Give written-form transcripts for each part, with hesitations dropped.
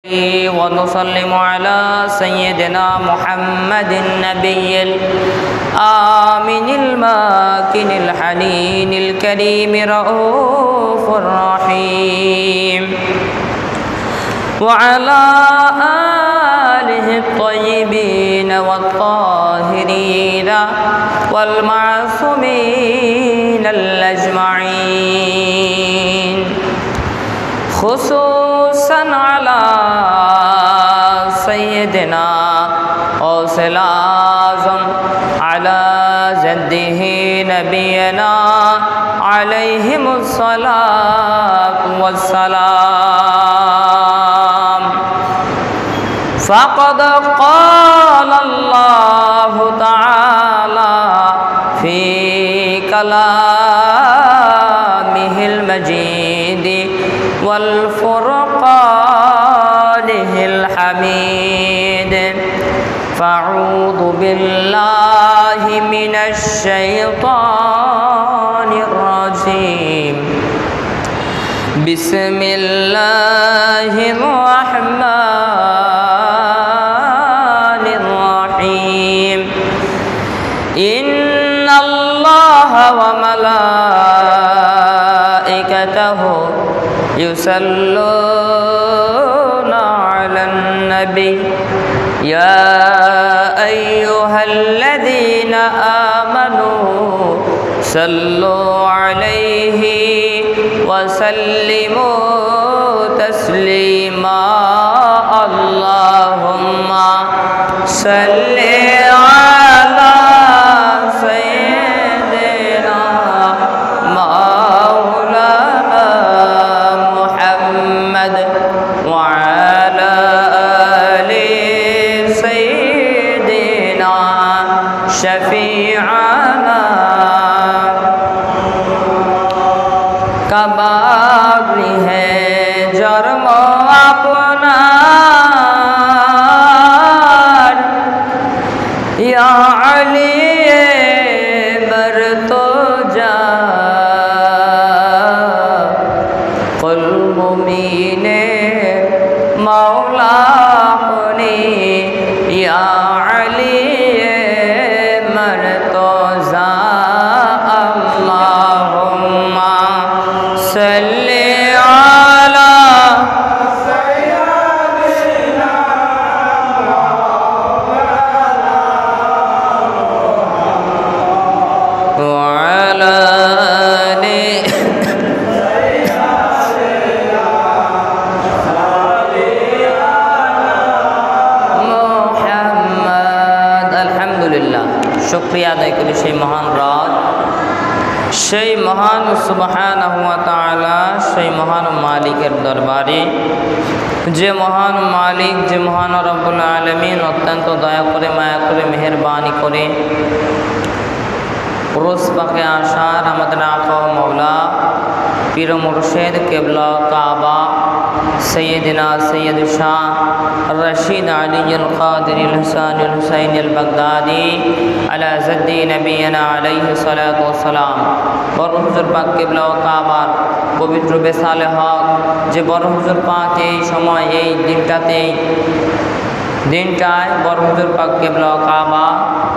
ونسلم على سيدنا محمد النبي الآمن الماكن الحنين الكريم رؤوف الرحيم وعلى آله الطيبين والطاهرين والمعصومين الأجمعين خصوصا على سيدنا غوث الأعظم على جده نبينا عليهم الصلاة والسلام فقد قال الله تعالى في كلامه المجيد والفرقانه الحميد فأعوذ بالله من الشيطان الرجيم بسم الله الرحمن الرحيم إن الله وملائكته يصلون على النبي يا أيها الذين آمنوا صلوا عليه وسلموا تسليما اللهم صل على سيدنا مولانا محمد وعلى آل سيدنا شفيعنا कबारी है जन्म अपनार या अली मरतो जा कुल मुमीने मौला अपनी या अली मरतो जा अल्लाहुम्मा सल्ले अला सय्यदिना व अला आलि मुहम्मद अल्हम्दुलिल्लाह शुक्रिया अदा करी সেই মহান রব সেই মহান সুবহানাহু ওয়া তাআলা সেই মহান মালিকের দরবারে যে মহান মালিক যে মহান রব্বুল আলামিন অত্যন্ত দয়া করে মায়া করে মেহেরবানি করে রোজ পাকে আসার আমাদের আকা ও মাওলা পীর মুর্শিদ কিবলা কাবা सैयदना सैयद शाह रशीद अली क़ादिरी हुसैन हुसैन बगदादी अला ज़द्दी नबीना अलैहि सलातु वस्सलाम बड़ हुजूर पाक किबला ও কাবার পবিত্র বেসালে হক যে বড় হুজুর পাক এই সময় এই দিনটায় বড় হুজুর পাক কিবলা ও কাবা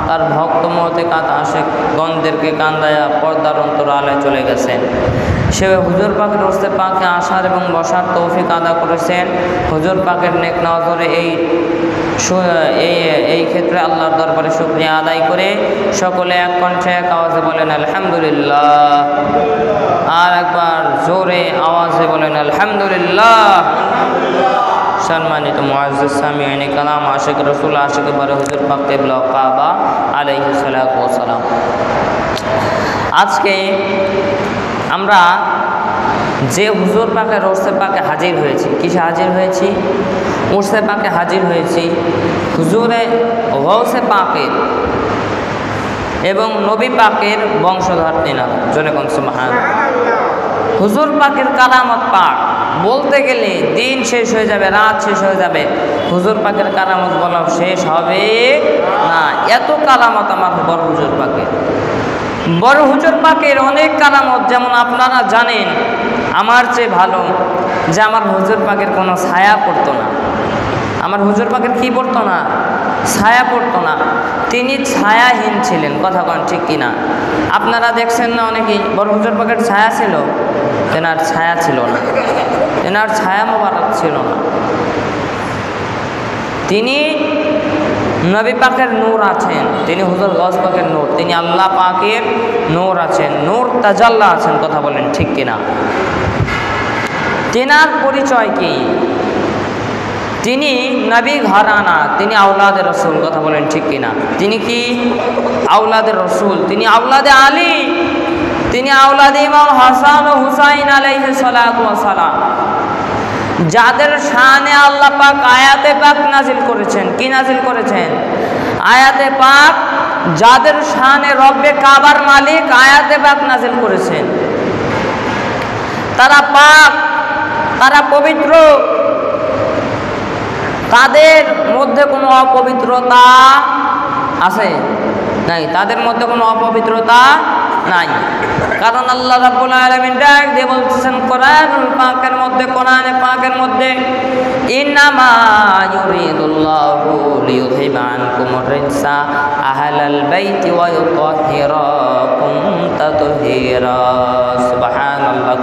তার ভক্ত মোতেকাত আশেক গণদেরকে কান্দায়া পর্দার অন্তরালে চলে গেছেন সে হুজুর পাকের রোজে পাকে আসার এবং বসার তৌফিক আদা করেছেন হুজুর পাকের নেক নজরে এই ক্ষেত্রে আল্লাহর দরবারে শুকরিয়া আদায় করে সকলে এক কণ্ঠে এক আওয়াজে বলেন আলহামদুলিল্লাহ আর একবার জোরে আওয়াজে বলেন আলহামদুলিল্লাহ সম্মানিত মুআজ্জিজ সামিঈনে কালাম আশিক রাসূল আশিক বারে হুজুর পাক কিবলা ও কাবা আলাইহিস সালাতু ওয়াস সালাম আজকে আমরা যে হুজুর পাকের রোজে পাকে হাজির হয়েছি কিসে হাজির হয়েছি উরসে পাকে হাজির হয়েছি হুজুরে গৌসে পাকের এবং নবী পাকের বংশধর তিনার জনে কোন সুবহানাল্লাহ হুজুর পাকের কালামত পাক বলতে গেলে দিন শেষ হয়ে যাবে রাত শেষ হয়ে যাবে হুজুর পাকের কালামত বলা শেষ হবে না এত কালামত আমার বড় হুজুর পাকের বড় হুজুর পাকের অনেক কারামত যেমন আপনারা জানেন আমার চেয়ে ভালো যে আমার হুজুর পাকের কোনো ছায়া পড়তো না। আমার হুজুর পাকের কি পড়তো না? ছায়া পড়তো না। তিনি ছায়াহীন ছিলেন, কথা কন ঠিক কিনা? আপনারা দেখছেন না অনেকেই বড় হুজুর পাকের ছায়া ছিল, তেনার ছায়া ছিল না, তেনার ছায়া মোবারক ছিল না। তিনি নবী পাকের নূর আছেন, তিনি হুজুর গৌস পাকের নূর, তিনি আল্লাহ পাকের নূর আছেন, নূর তাজাল্লা আছেন, কথা বলেন ঠিক কিনা? তেনার পরিচয় কি? তিনি নবী ঘরানা, তিনি আওলাদে রসুল, কথা বলেন ঠিক কিনা? তিনি কি আওলাদে রসুল, তিনি আওলাদে আলী, তিনি আওলাদে ইমাম হাসান ও হুসাইন আলাইহিস সালাতু ওয়াস সালাম, যাদের শানে আল্লাহ পাক আয়াতে পাক নাজিল করেছেন। কি নাজিল করেছেন? আয়াতে পাক। যাদের শানে রব্বে কাবার মালিক আয়াতে পাক নাজিল করেছেন। তারা পাক, তারা পবিত্র, তাদের মধ্যে কোনো অপবিত্রতা আছে নাই, তাদের মধ্যে কোনো অপবিত্রতা নাই। কারণ আল্লাহ রাব্বুল আলামিন ডাক দিয়ে বলতেছেন কোরআনুল পাকের মধ্যে, কোরআনে পাকের মধ্যে, ইন্নামা ইউরিদুল্লাহু লিইউযহিবা আনকুমুর রিজসা আহলাল বাইতি ওয়া ইউতাহহিরাকুম তাতহীরা। সুবহানাল্লাহ।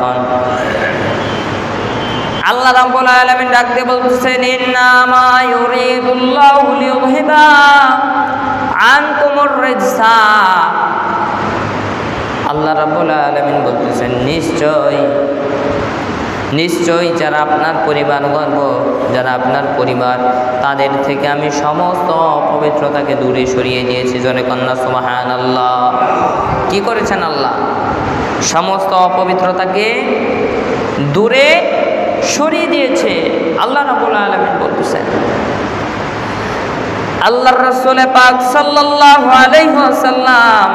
আল্লাহ রাব্বুল আলামিন ডাক দিয়ে বলতেছেন ইন্নামা ইউরিদুল্লাহু লিইউযহিবা আনকুমুর রিজসা। আল্লাহ রাব্বুল আলামিন বলতেছেন নিশ্চয় যারা আপনার পরিবারবর্গ, যারা আপনার পরিবার, তাদের থেকে আমি সমস্ত অপবিত্রতাকে দূরে সরিয়ে দিয়েছি। জোরে কন্যা সুবহানাল্লাহ। কি করেছেন আল্লাহ? সমস্ত অপবিত্রতাকে দূরে সরিয়ে দিয়েছে আল্লাহ রাব্বুল আলামিন বলতেছেন। আল্লাহর রাসূল পাক সাল্লাল্লাহু আলাইহি ওয়াসাল্লাম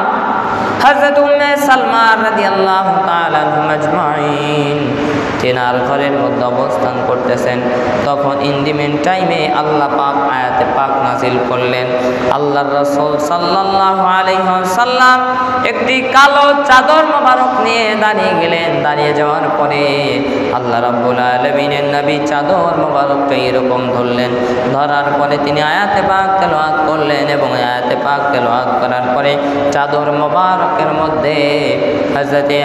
হযরত উম্মে সালমা রাদিয়াল্লাহু তাআলা আনহুম আজমাইন তেনার ঘরের মধ্যে অবস্থান করতেছেন। তখন ইন টাইমে আল্লাহ পাক আয়াতে পাক নাজিল করলেন। আল্লাহর রাসূল সাল্লাল্লাহু আলাইহি ওয়াসাল্লাম একটি কালো চাদর মোবারক নিয়ে দাঁড়িয়ে গেলেন। দাঁড়িয়ে যাওয়ার পরে আল্লাহ রাব্বুল আলামিনের নবী চাদর মোবারকটা এরকম ধরলেন। ধরার পরে তিনি আয়াতে পাক তেলাওয়াত করলেন এবং আয়াতে পাক তেলাওয়াত করার পরে চাদর মোবারকের মধ্যে হযরতে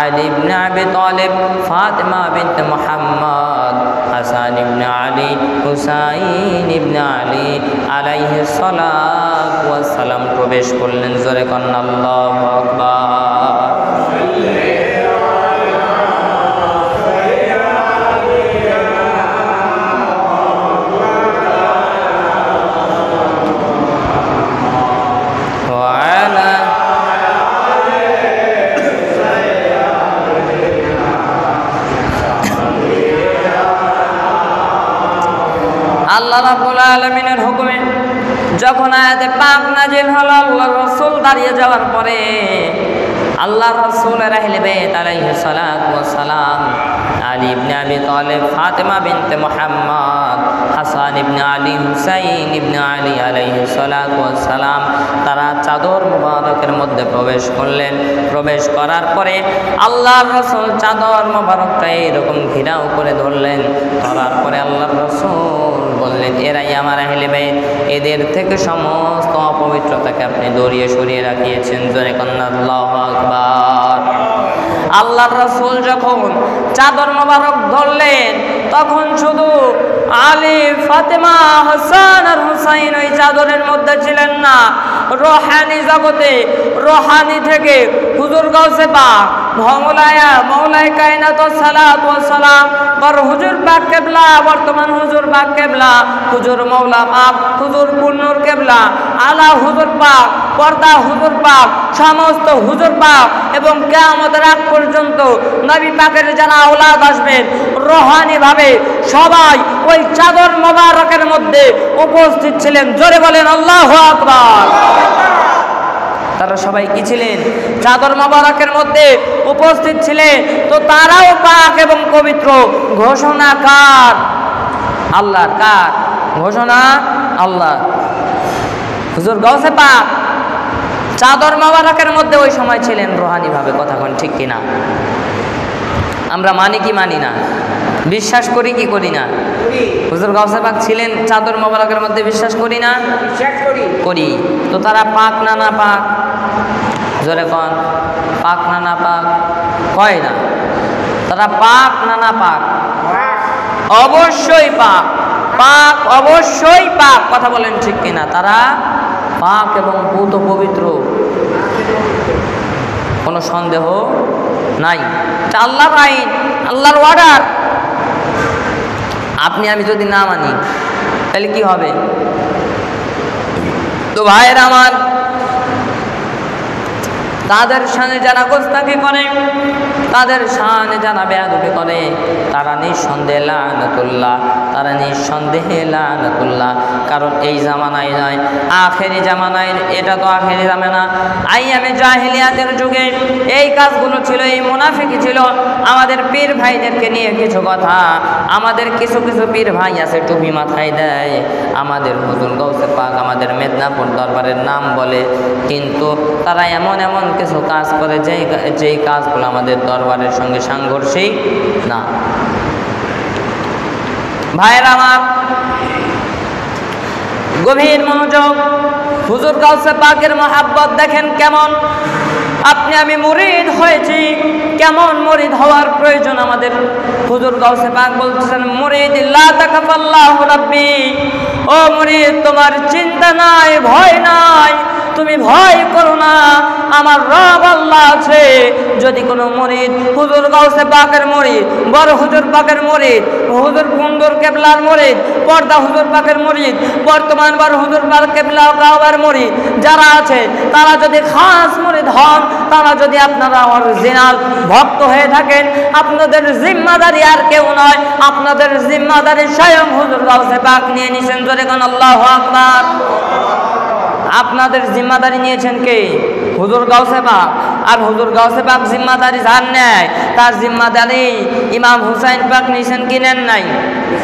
আলী ইবনে আবি তালিব, ফাতিমা বিনতে মুহাম্মদ, হাসান ইবনে আলী, হুসাইন ইবনে আলী আলাইহিস সালাতু ওয়াস সালাম প্রবেশ করলেন। জোরে কন্না আল্লাহু আকবার। আল্লাহ রাব্বুল আলামিনের হুকুমে যখন আয়াতে পাক নাজিল হলো, আল্লাহর রাসূল দাঁড়িয়ে যাওয়ার পরে আল্লাহর রাসূলের আহলে বাইত আলাইহিস সালাতু ওয়াস সালাম, আলী ইবনে আবি তালিব, ফাতিমা বিনতে মুহাম্মদ, হাসান ইবনে আলী, হুসাইন ইবনে আলী আলাইহিস সালাতু ওয়াস সালাম, তারা চাদর মোবারকের মধ্যে প্রবেশ করলেন। প্রবেশ করার পরে আল্লাহর রাসূল চাদর মোবারকটা এরকম ঘিরাও করে ধরলেন। ধরার পরে আল্লাহর রাসূল বললেন, এরাই আমার আহলে বাইত, এদের থেকে সমস্ত অপবিত্রতাকে আপনি দূরে সরিয়ে রাখিয়েছেন। জোরে কন্না আল্লাহু আকবার। আল্লাহর রাসূল যখন চাদর মোবারক ধরলেন তখন শুধু আলী, ফাতেমা, হাসান আর হুসাইন ওই চাদরের মধ্যে ছিলেন না। রোহানি জগতে, রোহানি থেকে হুজুর গাউসে পাক, মৌলায়ে কায়নাত সালাত ওয়াস সালাম, হুজুর পাক কেবলা, বর্তমান হুজুর পাক কেবলা, হুজুর মৌলা পাক, হুজুর পূর্ণর কেবলা, আলা হুজুর পাক, পর্দা হুজুর পাক, সমস্ত হুজুর পাক এবং কিয়ামতের আগ পর্যন্ত নবী পাকের যারা আওলাদ আসবেন রোহানি ভাবে সবাই ওই চাদর মোবারকের মধ্যে উপস্থিত ছিলেন। জোরে বলেন আল্লাহু আকবার। তারা সবাই কি ছিলেন? চাদর মোবারকের মধ্যে উপস্থিত ছিলেন। তো তারাও পাক এবং পবিত্র। ঘোষণা কার? আল্লাহর। কার ঘোষণা? আল্লাহ। হুজুর গাউসে পাক চাদর মোবারকের মধ্যে ওই সময় ছিলেন রোহানি ভাবে। কথা কোন ঠিক কিনা? আমরা মানি কি মানি না? বিশ্বাস করি কি করি না? হুজুর গাউসে পাক ছিলেন চাদর মোবারকের মধ্যে, বিশ্বাস করি না? করি। তো তারা পাক না না পাক? জোরে কন, পাক না না পাক? কয় না। তারা পাক না না পাক? অবশ্যই পাক। পাক অবশ্যই পাক, কথা বলেন ঠিক কিনা? তারা পাক এবং পূত পবিত্র, কোনো সন্দেহ নাই। এটা আল্লাহর আইন, আল্লাহর অর্ডার। আপনি আমি যদি না মানি তাহলে কি হবে? তো ভাইয়েরা আমার, তাদের শানে যারা গোস্তাকি করে, তাদের শানে যারা বেয়াদবি করে, তারা নিঃসন্দেহে লানাতুল্লাহ, তারা নিঃসন্দেহে লানাতুল্লাহ। কারণ এই জামানায় নয়, আখেরি জামানায়, এটা তো আখেরি জামানা। আইয়ামে জাহিলিয়াতের যুগে এই কাজগুলো ছিল, এই মুনাফিকি ছিল। আমাদের পীর ভাইদেরকে নিয়ে কিছু কথা, আমাদের কিছু কিছু পীর ভাই আছে টুপি মাথায় দেয়, আমাদের হুজুর গাউসে পাক আমাদের মেদিনীপুর দরবারের নাম বলে, কিন্তু তারা এমন এমন কিছু কাজ করে যেই কাজগুলো আমাদের দরবারের সঙ্গে সাংঘর্ষিক না। ভাইয়েরা আমার, গভীর মনোযোগ। হুজুর গাউসে পাকের মহাব্বত দেখেন কেমন। আপনি আমি মুরিদ হয়েছি, কেমন মুরিদ হওয়ার প্রয়োজন আমাদের। হুজুর গাউসে পাক বলতেছেন, মুরিদ লা তাকাফাল্লাহু রাব্বি, ও মুরিদ তোমার চিন্তা নাই, ভয় নাই, তুমি ভয় করো না, আমার রব আল্লাহ আছে। যদি কোনো মুরিদ হুজুর গাউসে পাকের মুরিদ, বড় হুজুর পাকের মুরিদ, হুজুর কুন্দুর কেবলার মুরিদ, পর্দা হুজুর পাকের মুরিদ, বর্তমান বড় হুজুর পাক কেবলা কাওয়ার মুরিদ যারা আছে, তারা যদি খাস মুরিদ হন, তারা যদি আপনারা অরিজিনাল ভক্ত হয়ে থাকেন, আপনাদের জিম্মাদারি আর কেউ নয়, আপনাদের জিম্মাদারি স্বয়ং হুজুর গাউসে পাক নিয়ে নিছেন। জোরে কোন আল্লাহু আকবার। আপনাদের জিম্মাদারি নিয়েছেন কে? হুজুর গাউসে পাক। আর হুজুর গাউসে পাক জিম্মাদারি যার নেয়, তার জিম্মাদারি ইমাম হুসাইন পাক নিয়েছেন কি নেন নাই?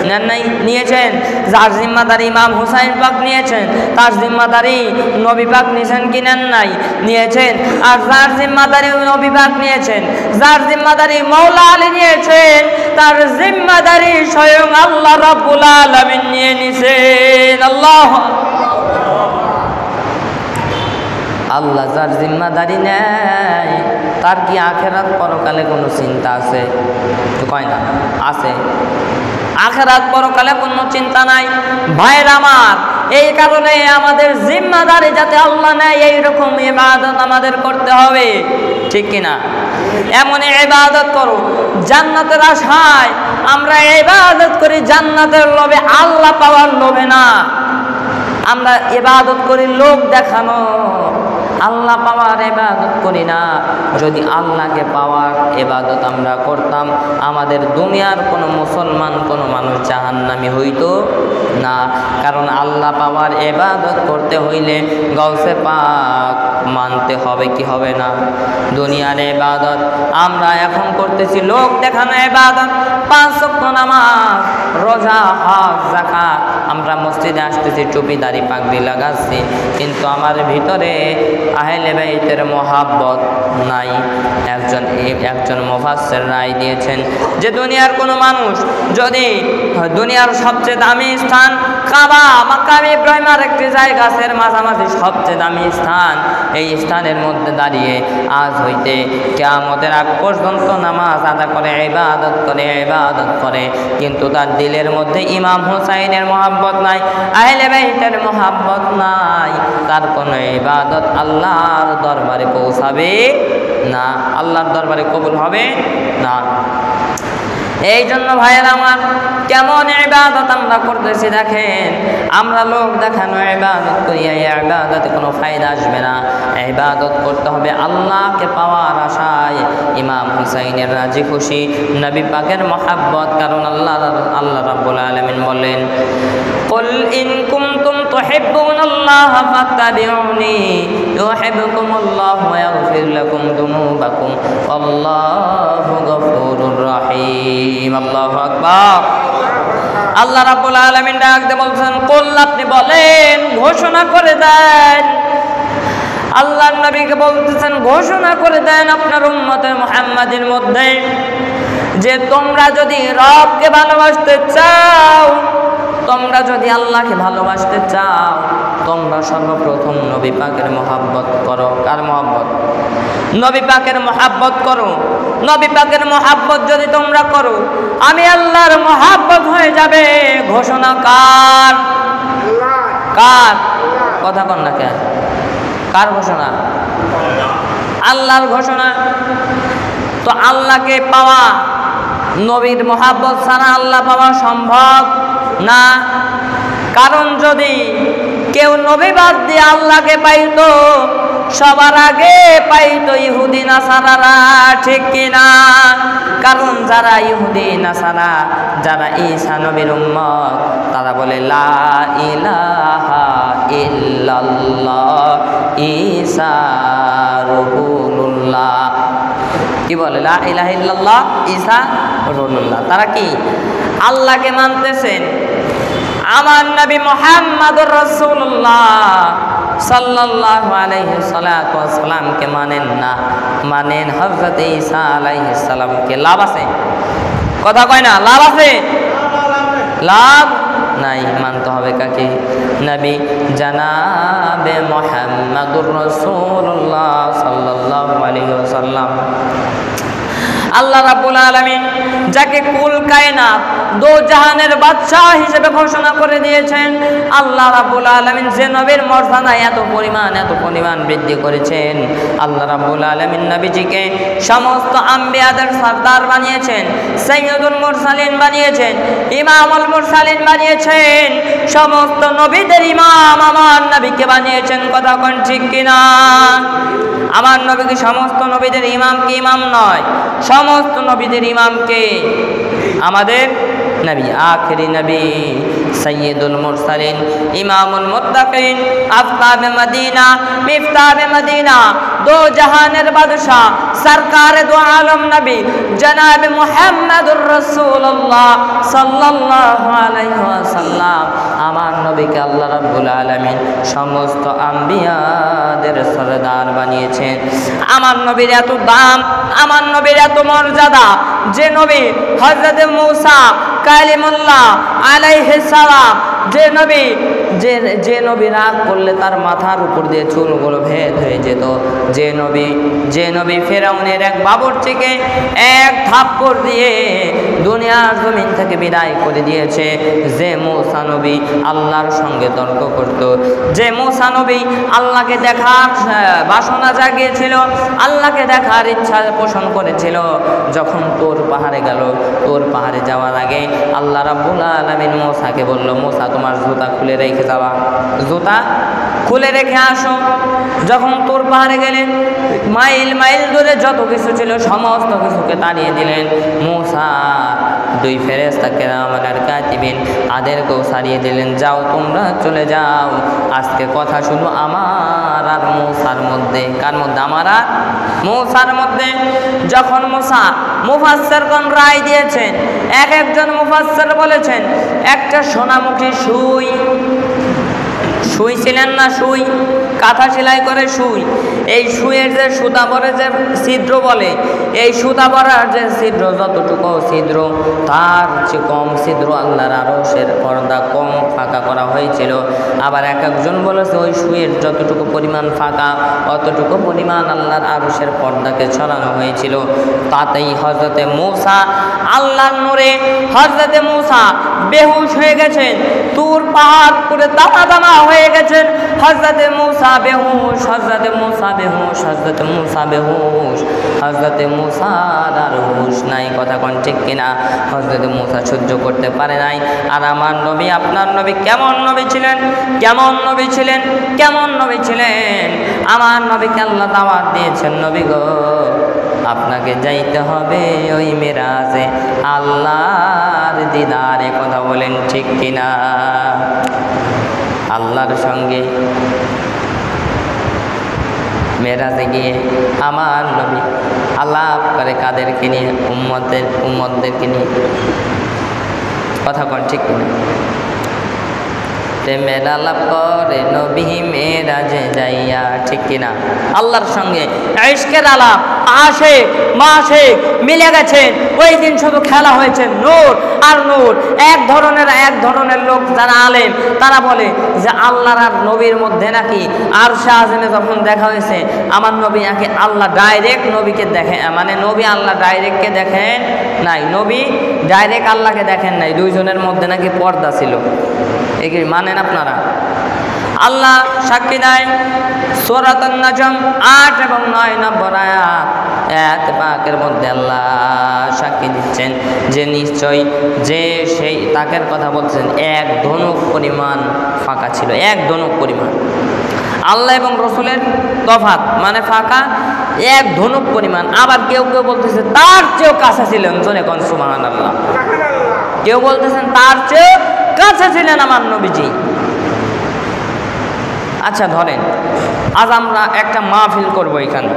নেন নাই? নিয়েছেন। যার জিম্মাদারি ইমাম হুসাইন পাক নিয়েছেন, তার জিম্মাদারি নবী পাক নিয়েছেন কি নেন নাই? নিয়েছেন। আর যার জিম্মাদারি নবী পাক নিয়েছেন, যার জিম্মাদারি মৌলা আলী নিয়েছেন, তার জিম্মাদারি স্বয়ং আল্লাহ রাব্বুল আলামিন নিয়ে নিছেন। আল্লাহ আল্লাহ যার জিম্মাদারি নেয়, তার কি আখেরাত পরকালে কোনো চিন্তা আছে? তো কয় না, আছে। আখেরাত পরকালে কোনো চিন্তা নাই। ভাইয়ের আমার, এই কারণে আমাদের জিম্মাদারি যাতে আল্লাহ নেয়, এইরকম ইবাদত আমাদের করতে হবে, ঠিক কিনা? এমন ইবাদত করো জান্নাতের আশায়। আমরা ইবাদত করি জান্নাতের লোভে, আল্লাহ পাওয়ার লোভে না। আমরা ইবাদত করি লোক দেখানো, আল্লাহ পাওয়ার ইবাদত করি না। যদি আল্লাহকে পাওয়ার ইবাদত আমরা করতাম, আমাদের দুনিয়ার কোনো মুসলমান কোনো মানুষ জাহান্নামী হইতো না। কারণ আল্লাহ পাওয়ার ইবাদত করতে হইলে গাউসে পাক মানতে হবে, কি হবে না? দুনিয়ার ইবাদত আমরা এখন করতেছি লোক দেখানো ইবাদত, 5 ওয়াক্ত নামাজ, রোজা, হজ, যাকাত। আমরা মসজিদে আসতেছি, টুপি দাড়ি পাগড়ি লাগাচ্ছি, কিন্তু আমার ভিতরে আহলে বাইতের মহাব্বত নাই। একজন মুফাসসির রায় দিয়েছেন যে দুনিয়ার কোনো মানুষ যদি দুনিয়ার সবচেয়ে দামি স্থান কাবা, মাকাম ইব্রাহিমের একটি জায়গা আছে, মাঝামাঝি সবচেয়ে দামি স্থান, এই স্থানের মধ্যে দাঁড়িয়ে আজ হইতে কিয়ামতের আগ পর্যন্ত নামাজ আদা করে, ইবাদত করে, কিন্তু তার দিলের মধ্যে ইমাম হুসাইনের মহাব্বত নাই, আহলে বাইতের মহাব্বত নাই, তার কোনো ইবাদত আল্লাহর দরবারে পৌঁছাবে না, আল্লাহর দরবারে কবুল হবে না। এই জন্য ভাইয়ের আমার, কেমন ইবাদত আমরা করতেছি দেখেন। আমরা লোক দেখানো ইবাদত করি, এই ইবাদতে কোনো ফায়দা আসবে না। ইবাদত করতে হবে আল্লাহকে পাওয়ার আশায়, ইমাম হুসাইনের রাজি খুশি, নবী পাকের মহাব্বত। কারণ আল্লাহ রাব্বুল আলামিন বলেন, কুল ইন কুনতুম তুহিব্বুনাল্লাহা ফাত্তাবিউনি ইউহিব্বুকুমুল্লাহু ওয়া ইয়াগফির লাকুম যুনুবাকুম আল্লাহু গফুরুর রহিম। আল্লাহু আকবার। আল্লাহ রাব্বুল আলামিন ডাক দিয়ে বলছেন, কুল, আপনি বলেন, ঘোষণা করে দেন। আল্লাহর নবীকে বলতেছেন, ঘোষণা করে দেন আপনার উম্মতে মুহাম্মাদের মধ্যে যে তোমরা যদি রবকে ভালোবাসতে চাও, তোমরা যদি আল্লাহকে ভালোবাসতে চাও, তোমরা সর্বপ্রথম নবী পাকের মহব্বত করো। কার মহব্বত? নবী পাকের মহব্বত করো। নবী পাকের মহব্বত যদি তোমরা করো, আমি আল্লাহর মহব্বত হয়ে যাবে। ঘোষণা কার? কার? কথা কন না কেন? কার ঘোষণা? আল্লাহর ঘোষণা। তো আল্লাহকে পাওয়া, নবীর মহব্বত ছাড়া আল্লাহ পাওয়া সম্ভব না। কারণ যদি কেউ নবী বাদ দিয়ে আল্লাহকে পাইতো, সবার আগে পাইতো ইহুদি নাসারারা, ঠিক কিনা? কারণ যারা ইহুদি নাসারা, যারা ঈসা নবীর উম্মত, তারা বলে লা ইলাহা ইল্লাল্লাহ ঈসা রাসূলুল্লাহ। কি বলে? লা ইলাহা ইল্লাল্লাহ ঈসা রাসূলুল্লাহ। তারা কি আল্লাহকে মানতেছেন, আমার নবী মুহাম্মদুর রাসূলুল্লাহ সাল্লাল্লাহু আলাইহি সাল্লামকে মানেন না, মানেন হযরত ঈসা আলাইহিস সালামকে। লাভ আছে? কথা কয় না? লাভ আছে? লাভ নাই। মানতে হবে কাকে? নবী জনাবে মুহাম্মদুর রাসূলুল্লাহ সাল্লাল্লাহু আলাইহি ওয়াসাল্লাম। আল্লাহ রাব্বুল আলামিন যাকে কুল কায়নাত, দো জাহানের বাদশাহ হিসেবে ঘোষণা করে দিয়েছেন, আল্লাহ রাব্বুল আলামিন যে নবীর মর্যাদা এত পরিমাণ বৃদ্ধি করেছেন, আল্লাহ রাব্বুল আলামিন নবীজিকে সমস্ত আম্বিয়াদের সরদার বানিয়েছেন, সাইয়্যিদুল মুরসালিন বানিয়েছেন, ইমামুল মুরসালিন বানিয়েছেন, সমস্ত নবীদের ইমাম আমার নবীকে বানিয়েছেন। কথা কোন ঠিক কিনা? আমার নবীকে সমস্ত নবীদের ইমাম কি ইমাম নয়? সমস্ত নবীদের ইমামকে আমাদের নবী, আখেরি নবী, সৈয়দুল মুরসালিন, ইমামুল মুত্তাকিন, আফতাবে মদিনা, মিফতাবে মদিনা, দো জাহানের বাদশাহ, সরকারে দো আলম নবী জনাবে মুহাম্মদুর রাসূলুল্লাহ সাল্লাল্লাহু আলাইহি ওয়াসাল্লাম। আমার নবীকে আল্লাহ রাব্বুল আলামিন সমস্ত আম্বিয়াদের সরদার বানিয়েছেন। আমার নবীর এত দাম, আমার নবীর এত মর্যাদা, যে নবী হযরত মূসা কালিমুল্লাহ আলাইহিস সালাম, যে নবী রাগ করলে তার মাথার উপর দিয়ে চুলগুলো ভেদ হয়ে যেত, যে নবী ফেরাউনের এক বাবুর্চিকে এক থাপ্পড় দিয়ে দুনিয়ার জমিন থেকে বিদায় করে দিয়েছে, যে মূসা নবী আল্লাহর সঙ্গে তর্ক করত, যে মূসা নবী আল্লাহকে দেখার বাসনা জাগিয়েছিল, আল্লাহকে দেখার ইচ্ছা পোষণ করেছিল, যখন তোর পাহাড়ে গেল, তোর পাহাড়ে যাওয়ার আগে আল্লাহ রাব্বুল আলামিন মূসাকে বলল, মূসা তোমার জুতা খুলে রেখে যাওয়া, জুতা খুলে রেখে আসো। যখন তোর পাহাড়ে গেলেন, মাইল মাইল দূরে যত কিছু ছিল সমস্ত কিছুকে তাড়িয়ে দিলেন। মূসা দুই ফেরেশতা কিরামান কাতিবিন আদেরকেও সারিয়ে দিলেন, যাও তোমরা চলে যাও, আজকে কথা শুনো আমার আর মূসার মধ্যে। কার মধ্যে? আমার আর মূসার মধ্যে। যখন মূসা, মুফাসসিরগণ রায় দিয়েছেন, একজন মুফাসসির বলেছেন একটা সোনামুখী সুই ছিলেন না, সুই, কাঁথা সেলাই করে সুই, এই সুইয়ের যে সুতা ভরে যে ছিদ্র বলে, এই সুতা ভরার যে ছিদ্র, যতটুকু ছিদ্র তার চেয়ে কম ছিদ্র আল্লাহর আরশের পর্দা কম ফাঁকা করা হয়েছিল। আবার একজন বলেছে ওই সুইয়ের যতটুকু পরিমাণ ফাঁকা অতটুকু পরিমাণ আল্লাহর আরশের পর্দাকে ছড়ানো হয়েছিল। তাতেই হযরতে মূসা আল্লাহর নূরে হযরতে মূসা বেহুশ হয়ে গেছেন, তুর পাহাড় করে দামা হয়ে গেছেন। হযরতে মূসা বেহুশ, হযরতে মূসা বেহুশ, হযরতে মূসা বেহুশ, হযরতে মূসার আর হুশ নাই। কথা কোন ঠিক কিনা? হযরতে মূসা সহ্য করতে পারে নাই। আর আমার নবী, আপনার নবী কেমন নবী ছিলেন, কেমন নবী ছিলেন, কেমন নবী ছিলেন? আমার নবীকে আল্লাহ দাওয়াত দিয়েছেন, নবী গো আপনাকে যাইতে হবে ওই মেরাজে, আল্লাহর দিদারে। কথা বলেন ঠিক কিনা? আল্লাহর সঙ্গে মেরাজে গিয়ে আমার নবী আলাপ করে কাদেরকে নিয়ে? উম্মতদেরকে নিয়ে। কথা কোন ঠিক কিনা? প্রেমের আলাপ করে নবী মেরাজে যাইয়া, ঠিক কিনা? আল্লাহর সঙ্গে ইশকের আলাপ, আশিক মাশিক মিলে গেছে। ওই দিন শুধু খেলা হয়েছে নূর আর নূর। এক ধরনের লোক যারা আলেম তারা বলে যে আল্লাহর আর নবীর মধ্যে নাকি আরশে আযমে যখন দেখা হয়েছে, আমার নবী নাকি আল্লাহ ডাইরেক্ট নবীকে দেখে, মানে নবী আল্লাহ ডাইরেক্টকে দেখেন নাই, নবী ডাইরেক্ট আল্লাহকে দেখেন নাই, দুইজনের মধ্যে নাকি পর্দা ছিল। এই কি মানেন আপনারা? আল্লাহ সাক্ষী দেয় সূরাতুন নাজম 8 এবং 9 নম্বর আয়াত পাকের মধ্যে আল্লাহ সাক্ষী দিচ্ছেন যে নিশ্চয় যে সেই তাকের কথা বলছেন এক ধনুক পরিমাণ ফাঁকা ছিল, এক ধনুক পরিমাণ। আল্লাহ এবং রসুলের তফাৎ, মানে ফাঁকা এক ধনুক পরিমাণ। আবার কেউ কেউ বলতেছে তার চেয়েও কাছে ছিলেন, জোরে কোন সুবহানাল্লাহ। কেউ বলতেছেন তার চেয়ে কাছে ছিলেন আমার নবীজি। আচ্ছা ধরেন আজ আমরা একটা মাহফিল করবো, এখানে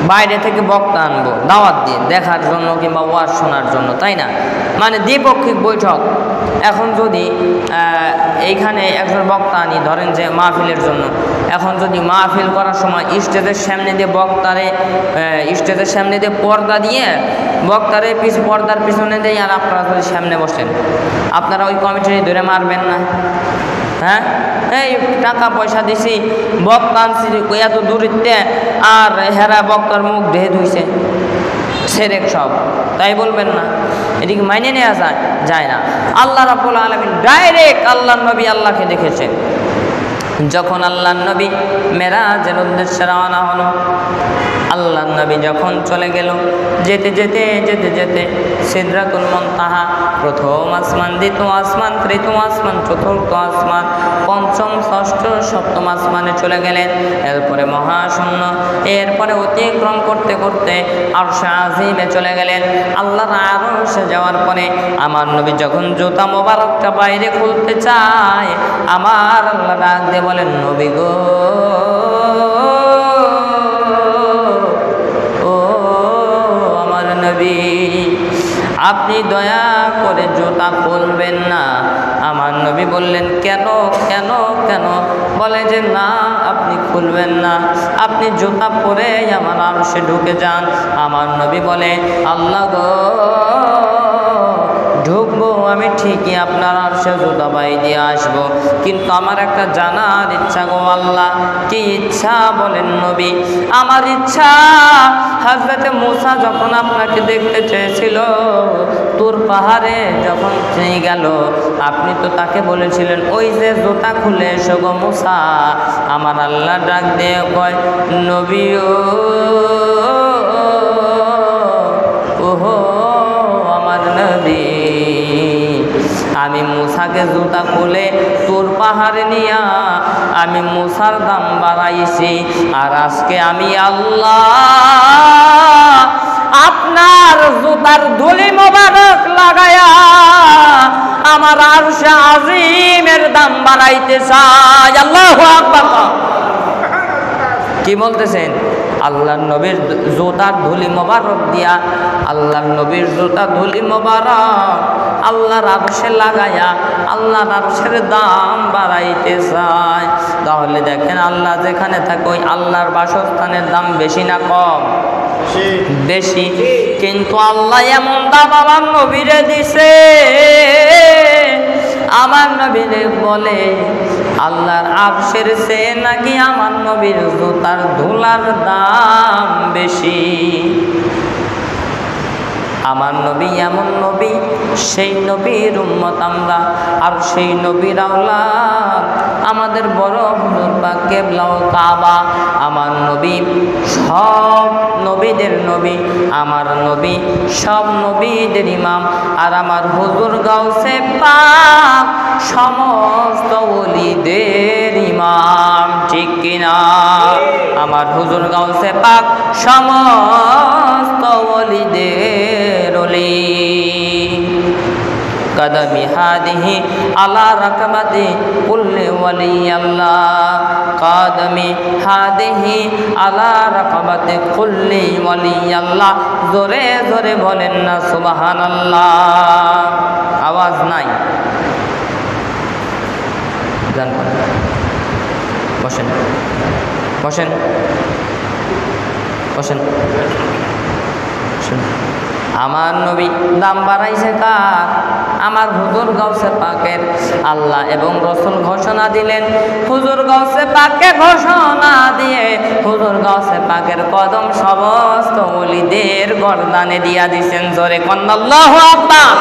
বাইরে থেকে বক্তা আনবো দাওয়াত দিয়ে দেখার জন্য কিংবা ওয়াজ শোনার জন্য, তাই না? মানে দ্বিপক্ষিক বৈঠক। এখন যদি এইখানে একজন বক্তা আনি, ধরেন যে মাহফিলের জন্য, এখন যদি মাহফিল করার সময় স্টেজের সামনে দিয়ে স্টেজের সামনে দিয়ে পর্দা দিয়ে বক্তারে পর্দার পিছনে দিয়ে, আর আপনারা যদি সামনে বসেন, আপনারা ওই কমিটি ধরে মারবেন না? হ্যাঁ, এই টাকা পয়সা দিছি, বক্তা আনছি এত দূরিতে, আর হেরা বক্তার মুখ ঢেকে ধুইছে সেরেক সব, তাই বলবেন না? এদিকে মাইনে নেওয়া যায় না। আল্লাহ রাব্বুল আলামিন ডাইরেক্ট আল্লাহর নবী আল্লাহকে দেখেছেন। যখন আল্লাহর নবী মেরাজের উদ্দেশ্যে রওনা হলো, আল্লাহর নবী যখন চলে গেল, যেতে যেতে যেতে যেতে সিদরাতুল মুনতাহা, প্রথম আসমান, দ্বিতীয় আসমান, তৃতীয় আসমান, চতুর্থ আসমান, পঞ্চম, ষষ্ঠ, সপ্তম আসমানে চলে গেলেন। এরপরে মহাশূন্য, এরপরে অতিক্রম করতে করতে আরশে আজিমে চলে গেলেন। আল্লাহর আরশে যাওয়ার পরে আমার নবী যখন জুতা মোবারকটা বাইরে খুলতে চায়, আমার আল্লাহ ডাক দিয়ে বলেন, নবী গো, ও আমার নবী, আপনি দয়া করে জুতা খুলবেন না। আমার নবী বললেন, কেন কেন কেন? বলে যে না, আপনি খুলবেন না, আপনি জুতা পরে আমার আরশে ঢুকে যান। আমার নবী বলে, আল্লাহ গো, ঢুকবো আমি ঠিকই, আপনার আরশে জুতা পাই দিয়ে আসবো, কিন্তু আমার একটা জানার ইচ্ছা গো আল্লাহ। কি ইচ্ছা বলেন নবী? আমার ইচ্ছা, হযরতে মূসা যখন আপনাকে দেখতে চেয়েছিল তুর পাহাড়ে যখন নিয়ে গেল, আপনি তো তাকে বলেছিলেন ওই যে জুতা খুলে এসো গো মূসা। আমার আল্লাহ ডাক দিয়ে কয়, নবী ওহো আমার নবী, আমি মূসাকে জুতা খুলে তোর পাহাড়ে নিয়া আমি মূসার দাম বাড়াইছি, আর আজকে আমি আল্লাহ আপনার জুতার ধুলি মোবারক লাগায়া আমার আরশে আজিমের দাম বাড়াইতে চাই। আল্লাহু আকবার। কি বলতেছেন? আল্লাহর নবীর জুতার ধুলি মোবারক দিয়া, আল্লাহর নবীর জুতার ধুলি মোবারক আল্লাহর আরশে লাগায়া আল্লাহর আরশের দাম বাড়াইতে চায়। তাহলে দেখেন, আল্লাহ যেখানে থাকে ওই আল্লাহর বাসস্থানের দাম বেশি না কম? বেশি। কিন্তু আল্লাহ এমন দাম আমার নবীরে দিছে, আমার নবীরে বলে আল্লাহর আরশের চেয়ে নাকি আমার নবীর জুতার ধুলার দাম বেশি। আমার নবী এমন নবী, সেই নবীর উম্মত আমরা, আর সেই নবীর আওলাদ আমাদের বড় হুজুর পাক কিবলা ও কাবা। আমার নবী সব নবীদের নবী, আমার নবী সব নবীদের ইমাম, আর আমার হুজুর গাউসে পাক সমস্ত ওলিদের ইমাম, ঠিক কিনা? আমার হুজুর গাউসে পাক সমস্ত ওলিদের ওলি। কদমি হাদিহি আলা রাকবাতি কুল্লি ওয়ালি আল্লাহ, কদমি হাদিহি আলা রাকবাতি কুল্লি ওয়ালি আল্লাহ। জোরে জোরে বলেন না সুবহানাল্লাহ। আওয়াজ নাই। গান করেন, বসেন বসেন বসেন বসেন। আমার নবী দাম বাড়াইছে কার? আমার হুজুর গাউসে পাকের। আল্লাহ এবং রাসূল ঘোষণা দিলেন, হুজুর গাউসে পাককে ঘোষণা দিয়ে হুজুর গাউসে পাকের কদম সমস্ত ওলিদের গর্দানে দিয়া দিয়েছেন। জোরে কন্না আল্লাহু আকবার।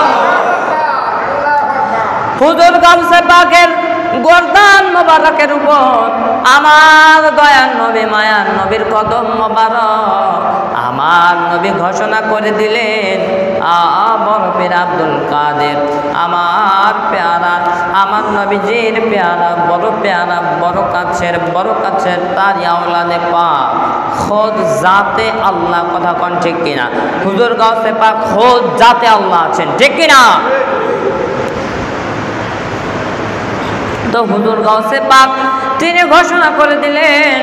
হুজুর গাউসে পাকের গর্দান মোবারকের উপর আমার দয়ার নবী মায়ার নবীর কদম মোবারক। আমার নবী ঘোষণা করে দিলেন, বড় পীর আব্দুল কাদের আমার পেয়ারা, আমার নবীজির পেয়ারা, বড় পেয়ারা, বড় কাছের তার আওলাদে পাক খোদ জাতে আল্লাহ। কথা কোন ঠিক কিনা? হুজুর গাউসে পাক খোদ জাতে আল্লাহ আছেন, ঠিক কিনা? তো হুজুর গাউসে পাক তিনি ঘোষণা করে দিলেন,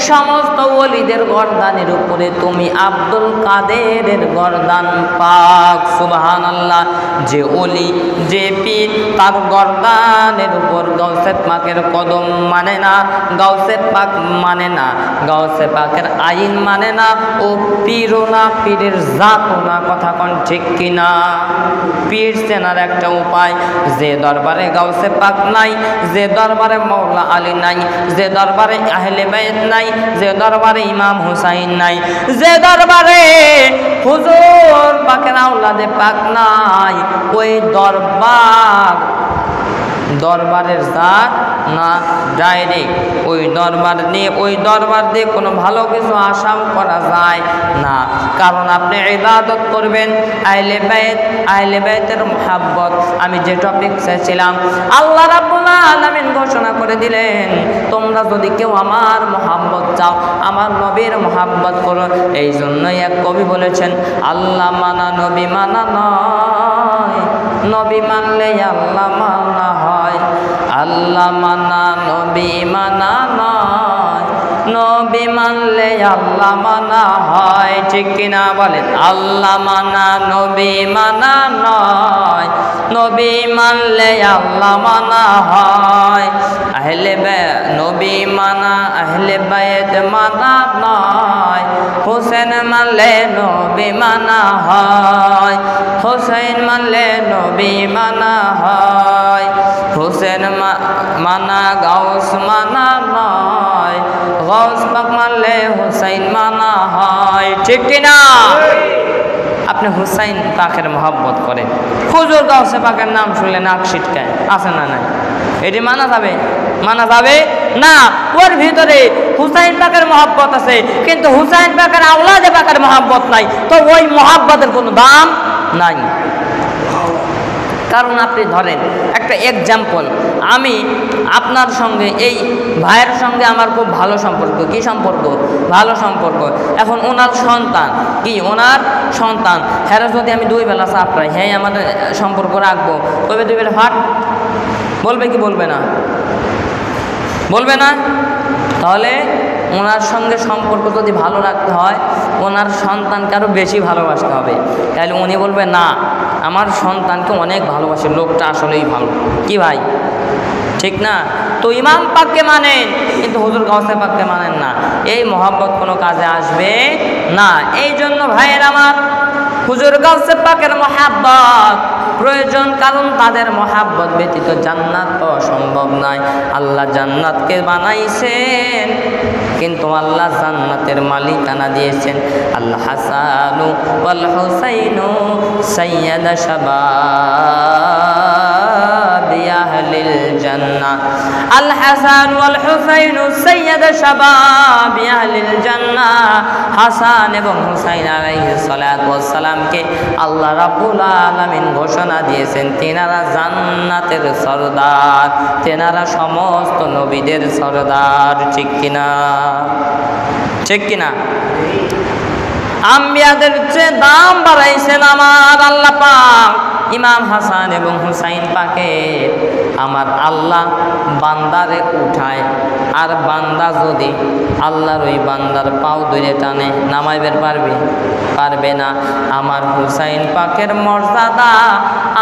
সমস্ত ওলিদের গর্দানের উপরে তুমি আব্দুল কাদেরের গর্দান পাক। সুবহানাল্লাহ। যে ওলি যে পীর তার গর্দানের উপর গাউসে পাকের কদম মানে না, গাউসে পাক মানে না, গাউসে পাকের আইন মানে না, ও পীরও না, পীরের জাতও না। কথা কোন ঠিক কিনা? পীর চেনার একটা উপায়, যে দরবারে গাউসে পাক নাই, যে দরবারে মাওলা আলী নাই, যে দরবারে আহলে বাইত নাই, যে দরবারে ইমাম হুসাইন নাই, যে দরবারে হুজুর পাকের আওলাদে পাক নাই, ওই দরবারের জাত না, ডাইরেক্ট ওই দরবার দিয়ে কোনো ভালো কিছু আশাও করা যায় না। কারণ আপনি ইবাদত করবেন আহলে বাইতের মুহাব্বত। আমি যে টপিক চাইছিলাম, আল্লাহ রাব্বুল আলামিন ঘোষণা করে দিলেন, তোমরা যদি কেউ আমার মুহাব্বত চাও, আমার নবীর মুহাব্বত করো। এই জন্যই এক কবি বলেছেন, আল্লাহ মানা নবী মানা নয়, নবী মানলে আল্লাহ মানা হয়। আল্লাহ মানা নবী মানা নয়, নবী মানলে আল্লাহ মানা হয়। ঠিক কিনা বলেন? আল্লাহ মানা নবী মানা নয়, নবী মানলে আল্লাহ মানা হয়। নবী মানা আহলে বাইত মানা নয়, হোসেন মানলে নবী মানা হয়। হোসেন মানলে নবী মানা হয়। হোসেন মানা গাউস মানা নয়, গাউস পাক মানলে হুসাইন মানা হয়। ঠিক কিনা? আপনি হুসাইন পাকের মহব্বত করেন, হুজুর গাউসে পাকের নাম শুনলে নাক ছিটকায়, আছে না নাই? এটি মানা যাবে? মানা যাবে না। ওর ভিতরে হুসাইন পাকের মহব্বত আছে, কিন্তু হুসাইন পাকের আওলাদে পাকের মহব্বত নাই, তো ওই মহব্বতের কোনো দাম নাই। কারণ আপনি ধরেন একটা এক্সাম্পল, আমি আপনার সঙ্গে এই ভাইয়ের সঙ্গে আমার খুব ভালো সম্পর্ক। কি সম্পর্ক? ভালো সম্পর্ক। এখন ওনার সন্তান, কি ওনার সন্তান, হ্যাঁ যদি আমি 2 বেলা চাপড়াই, হ্যাঁ আমাদের সম্পর্ক রাখবো, তবে 2 বেলা ফাট বলবে কি বলবে না? বলবে না? তাহলে ওনার সঙ্গে সম্পর্ক যদি ভালো রাখতে হয়, ওনার সন্তানকে আরও বেশি ভালোবাসতে হবে। তাহলে উনি বলবে, না আমার সন্তানকে অনেক ভালোবাসে, লোকটা আসলেই ভালো। কি ভাই? ঠিক না? তো ইমাম পাককে মানেন, কিন্তু হুজুর গাউসে পাককে মানেন না, এই মহব্বত কোনো কাজে আসবে না। এই জন্য ভাইয়ের আমার, হুজুর গাউসে পাকের মহব্বত প্রয়োজন, কারণ তাদের মহব্বত ব্যতীত জান্নাত পাওয়া সম্ভব নয়। আল্লাহ জান্নাতকে বানাইছেন, কিন্তু আল্লাহ জান্নাতের মালিকানা দিয়েছেন। আল্লাহ হাসানু ওয়াল হুসাইনু সাইয়্যিদা শাবাবি আহলিল জান্নাহ। আল হাসান ওয়াল হুসাইনু সাইয়্যিদা শাবাবি আহলিল জান্নাহ। হাসান এবং হুসাইন আলাইহিস সালাতু ওয়াস সালামকে আল্লাহ রাব্বুল আলামিন ঘোষণা দিয়েছেন, তেনারা জান্নাতের সরদার, তেনারা সমস্ত নবীদের সরদার। ঠিক কিনা? ঠিক কিনা? আম্বিয়াদের চেয়ে দাম বাড়াইছেন আমার আল্লাহ পাক, ইমাম হাসান এবং হুসাইন পাকে আমার আল্লাহ বান্দারে উঠায়, আর বান্দা যদি আল্লাহর ওই বান্দার পাও ধরে টানে নামাইবের পারবে না। আমার হুসাইন পাকের মর্যাদা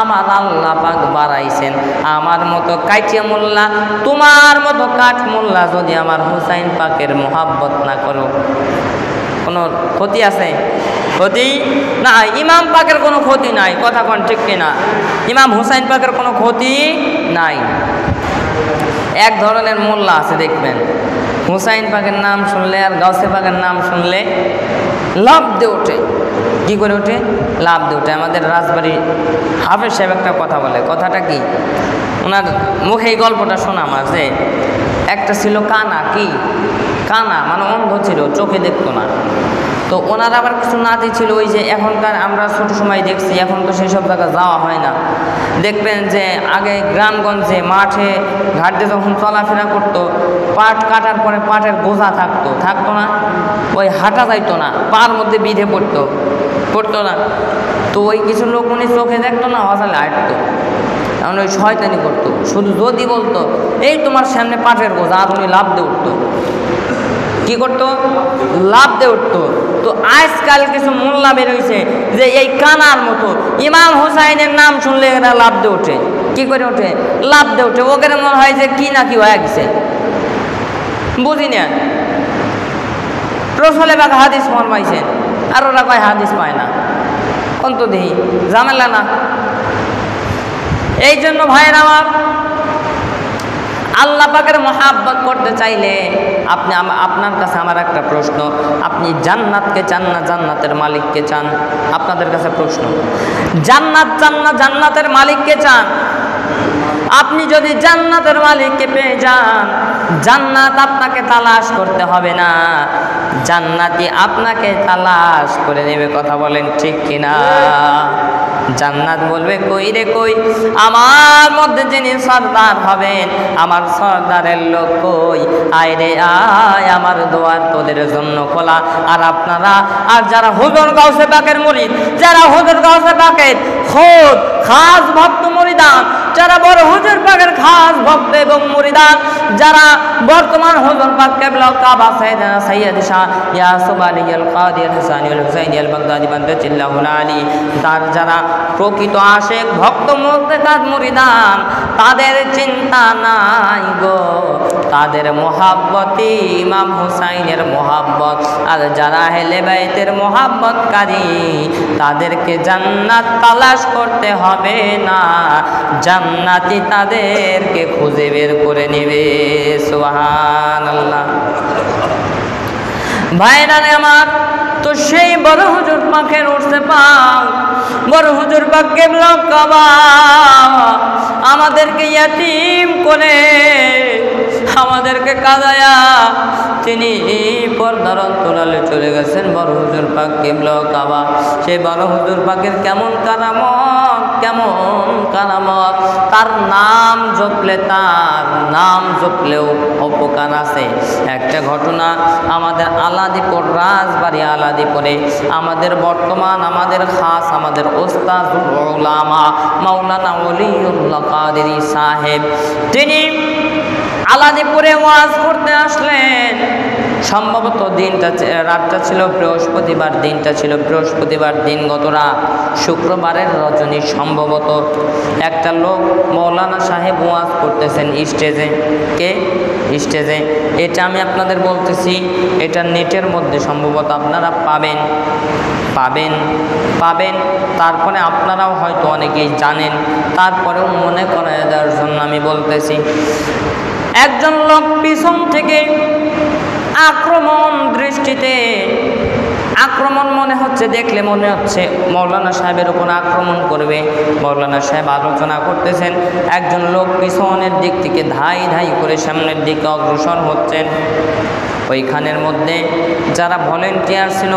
আমার আল্লাহ পাক বাড়াইছেন। আমার মতো কাইটিয়া মোল্লা, তোমার মতো কাঠ মোল্লা যদি আমার হুসাইন পাকের মোহাব্বত না করো, কোনো ক্ষতি আছে? ক্ষতি নাই। ইমাম পাকের কোনো ক্ষতি নাই, কথা কোন ঠিক কিনা? ইমাম হুসাইন পাকের কোনো ক্ষতি নাই। এক ধরনের মোল্লা আছে দেখবেন, হুসাইন পাকের নাম শুনলে আর গাউসে পাকের নাম শুনলে লাভ দিয়ে ওঠে। কী করে ওঠে? লাভ দিয়ে ওঠে। আমাদের রাজবাড়ি হাফেজ সাহেব একটা কথা বলে, কথাটা কি? ওনার মুখে এই গল্পটা শোনা আমার, যে একটা ছিল কানা, কি কানা মানে অন্ধ ছিল, চোখে দেখতো না। তো ওনার আবার কিছু নাতি ছিল, ওই যে এখনকার আমরা ছোটো সময় দেখছি, এখন তো সেই সব জায়গায় যাওয়া হয় না। দেখবেন যে আগে গ্রামগঞ্জে মাঠে ঘাটে যখন চলাফেরা করতো, পাট কাটার পরে পাটের বোঝা থাকতো না, ওই হাঁটা যাইতো না, পার মধ্যে বিঁধে পড়তো না। তো ওই কিছু লোক উনি চোখে দেখতো না, হসালে হাঁটতো, এমন ওই শয়তানি করতো। শুধু যদি বলতো এই তোমার সামনে পাটের বোঝা, আর উনি লাভ দিয়ে উঠতো। কি করতো? লাভ দিয়ে উঠতো। তো আজকাল কিছু মোল্লা বেরোইছে যে এই কানার মতো ইমাম হুসাইনের নাম শুনলে এরা লাভ দিয়ে ওঠে। কি করে ওঠে? লাভ দিয়ে ওঠে। ওকে মনে হয় যে কি না কি হয়ে গেছে, বুঝি না। রসুল পাক হাদিস ফরমাইছেন, আর ওরা কয় হাদিস পায় না, অন্ত দেহি ঝামেলা না। এই জন্য ভাইয়ের আমার, আল্লাহ পাকের মহাব্বত করতে চাইলে আপনার কাছে আমার একটা প্রশ্ন, আপনি জান্নাতকে চান না জান্নাতের মালিককে চান? আপনাদের কাছে প্রশ্ন, জান্নাত চান না জান্নাতের মালিককে চান? আপনি যদি জান্নাতের মালিককে পেয়ে যান, জান্নাত আপনাকে তালাশ করতে হবে না, জান্নাতি আপনাকে তালাশ করে নেবে। কথা বলেন ঠিক কিনা? জান্নাত বলবে কই রে কই, আমার মধ্যে যিনি সর্দার হবেন, আমার সর্দারের লোক কই, আয় রে আয়, আমার দোয়ার তোদের জন্য খোলা। আর আপনারা আর যারা হুজুর গাউসে পাকের মুরিদ, যারা হুজুর গাউসে পাকের খোদ খাস ভক্ত মুরিদান, যারা বড় হুজুর পাকের খাস ভক্ত এবং মুরিদান, যারা বর্তমান হুজুর পাক কিবলা কাবা সাইয়েদনা সাইয়্যিদ শাহ ইয়াসুফ আলাইহিল কাদির হাসানিউল হুসাইনিল বাগদাদি বান্দাতিল্লাহু আলী, তার যারা প্রকৃত আশেক ভক্ত মুত্তাকাদ মুরিদান, তাদের চিন্তা নাই গো, তাদের মোহাব্বতই ইমাম হুসাইনের মোহাব্বত। আর যারা আহলে বাইতের মোহাব্বতকারী, তাদেরকে জান্নাত তালাশ করতে হবে না, জান্নাতি তাদেরকে খুঁজে বের করে নেবে। সুবহানাল্লাহ। ভাইরা আমার, তো সেই বড় হুজুর পাকের উঠতে পাও, বড় হুজুর পাক কিবলা কাবা আমাদেরকে ইয়াতীম করে, আমাদেরকে কাঁদায়া তিনি পর্দার অন্তরালে চলে গেছেন। বড় হুজুর পাক কিবলা কাবা, সেই বড় হুজুর পাকের কেমন কারামত, কেমন কারামত! তার নাম জপলেও উপকার আছে। একটা ঘটনা, আমাদের আলাদিপুর রাজবাড়ি আলাদিপুরে আমাদের বর্তমান আমাদের খাস আমাদের ওস্তাদুল উলামা মাওলানা ওলিউল্লাহ কাদেরী সাহেব, তিনি আলাদিপুরে ওয়াজ করতে আসলেন। সম্ভবত রাতটা ছিল বৃহস্পতিবার, দিনটা ছিল বৃহস্পতিবার দিন, গত রাত শুক্রবারের রজনী। সম্ভবত একটা লোক মৌলানা সাহেব ওয়াজ করতেছেন স্টেজে। এটা আমি আপনাদের বলতেছি, এটা নেটের মধ্যে সম্ভবত আপনারা পাবেন। তারপরে আপনারাও হয়তো অনেকেই জানেন, তারপরেও মনে করায় দেওয়ার জন্য আমি বলতেছি। একজন লোক পিছন থেকে আক্রমণ মনে হচ্ছে, দেখলে মনে হচ্ছে মৌলানা সাহেবের উপর আক্রমণ করবে। মৌলানা সাহেব আলোচনা করতেছেন, একজন লোক পিছনের দিক থেকে ধাই করে সামনের দিকে অগ্রসর হচ্ছেন। ওইখানের মধ্যে যারা ভলেন্টিয়ার ছিল